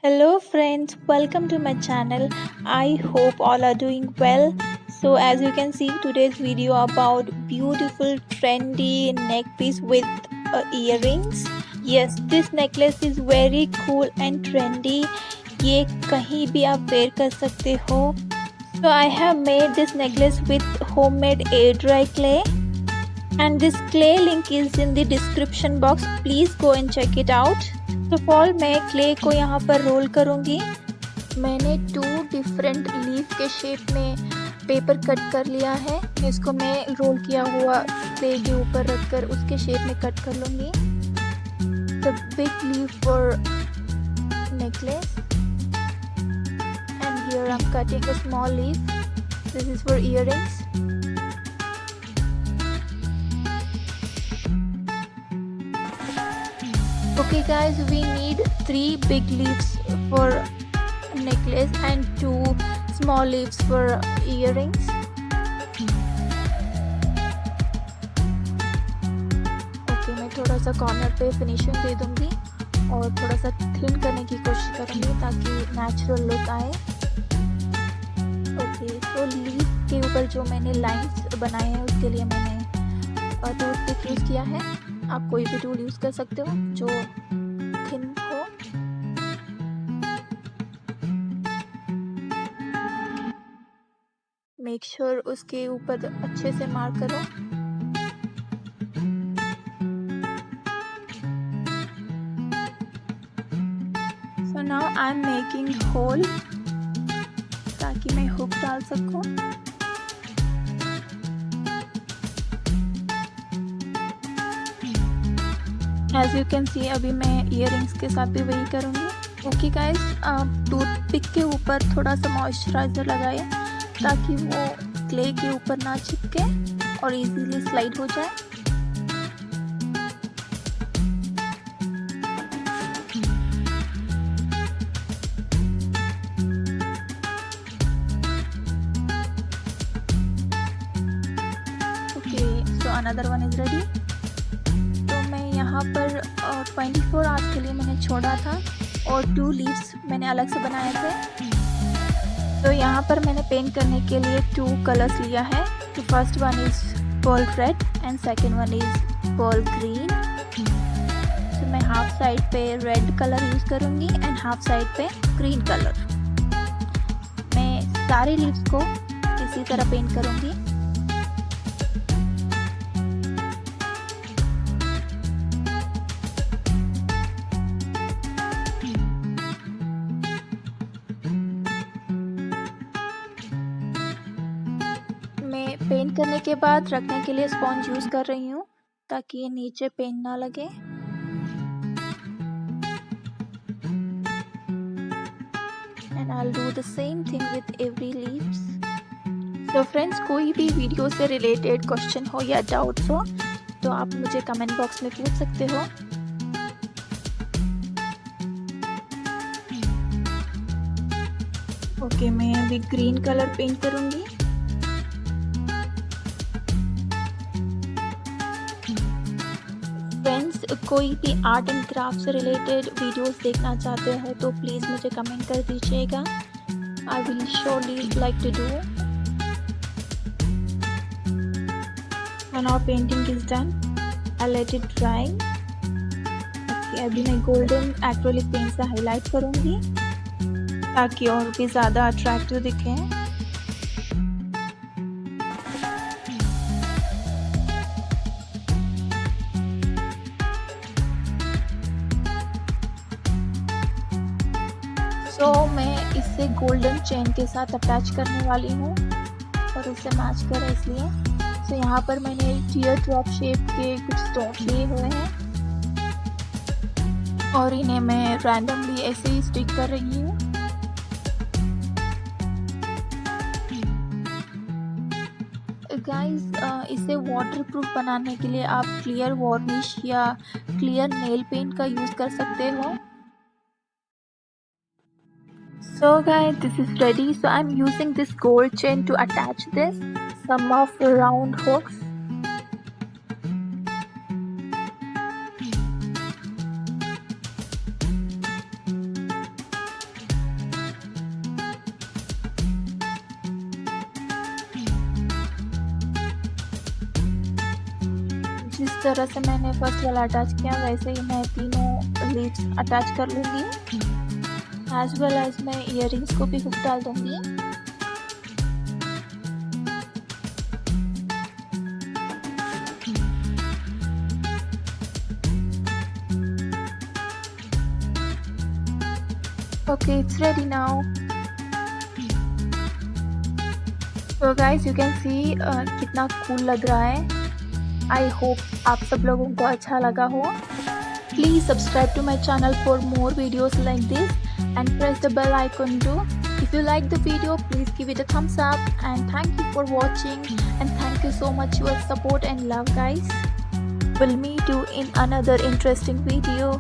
Hello friends, welcome to my channel. I hope all are doing well. So as you can see, today's video about beautiful trendy neck piece with earrings. Yes, this necklace is very cool and trendy. ये कहीं भी आप wear कर सकते हो. So I have made this necklace with homemade air dry clay. And this clay link is in the description box. Please go and check it out. तो fall मैं clay को यहाँ पर रोल करूँगी. मैंने 2 डिफरेंट लीफ के shape में paper cut कर लिया है. इसको मैं रोल किया हुआ क्ले के ऊपर रखकर उसके शेप में कट कर लूँगी. The big leaf for necklace and here I am cutting a small leaf. This is for earrings. Okay guys, we need 3 big leaves for necklace and 2 small leaves for earrings. Okay, मैं थोड़ा सा corner पे finishing दे दूंगी और थोड़ा सा thin करने की कोशिश करूंगी ताकि नेचुरल लुक आए. ओके, तो लीफ के ऊपर जो मैंने लाइंस बनाए हैं उसके लिए मैंने टूथपिक यूज़ किया है. आप कोई भी टूल यूज़ कर सकते हो जो थिन हो. मेक श्योर उसके ऊपर अच्छे से मार्क करो. So now I am making hole ताकि मैं हुक डाल सकूं. एज यू कैन सी अभी मैं इयररिंग्स के साथ भी वही करूँगी. ओके गाइस, टूथपिक के ऊपर थोड़ा सा मॉइस्चराइज़र लगाए ताकि वो क्ले के ऊपर ना चिपके और इजीली स्लाइड हो जाए. Okay, so another one is ready. यहाँ पर 24 आवर्स के लिए मैंने छोड़ा था और 2 लीव्स मैंने अलग से बनाए थे. तो यहाँ पर मैंने पेंट करने के लिए 2 कलर्स लिया है. तो first one is pearl red and second one is pearl green. तो मैं हाफ साइड पे रेड कलर यूज़ करूँगी एंड हाफ साइड पे ग्रीन कलर. मैं सारे लीव्स को इसी तरह पेंट करूँगी. पेंट करने के बाद रखने के लिए स्पॉन्ज यूज़ कर रही हूँ ताकि ये नीचे पेंट ना लगे. And I will do the same thing with every leaves. तो फ्रेंड्स, कोई भी वीडियो से रिलेटेड क्वेश्चन हो या डाउट्स हो तो आप मुझे कमेंट बॉक्स में पूछ सकते हो. ओके, मैं अभी ग्रीन कलर पेंट करूँगी. कोई भी आर्ट एंड क्राफ्ट से रिलेटेड वीडियोस देखना चाहते हैं तो प्लीज़ मुझे कमेंट कर दीजिएगा. I will surely like to do. When our painting is done I let it dry. Okay, अभी मैं गोल्डन एक्रेलिक पेंट से हाईलाइट करूँगी ताकि और भी ज़्यादा अट्रैक्टिव दिखे. तो मैं इसे गोल्डन चेन के साथ अटैच करने वाली हूँ और इसे मैच करें इसलिए. तो यहाँ पर मैंने टीयर ड्रॉप शेप के कुछ स्टोन लिए हुए हैं और इन्हें मैं रैंडमली ऐसे ही स्टिक कर रही हूँ. गाइस, इसे वाटरप्रूफ बनाने के लिए आप क्लियर वार्निश या क्लियर नेल पेंट का यूज़ कर सकते हो. So guys, this is ready. So I'm using this gold chain to attach this, some of round hooks. जिस तरह से मैंने फर्स्ट वाला अटैच किया वैसे ही मैं तीनों लीव्स अटैच कर लूँगी। एज वेल एज मैं इयररिंग्स को भी हुक डाल दूँगी। Okay, it's ready now. So guys, you can see कितना cool लग रहा है। I hope आप सब लोगों को अच्छा लगा हो। Please subscribe to my channel for more videos like this and press the bell icon too. If you like the video, please give it a thumbs up and thank you for watching and thank you so much for your support and love guys. We'll meet you in another interesting video.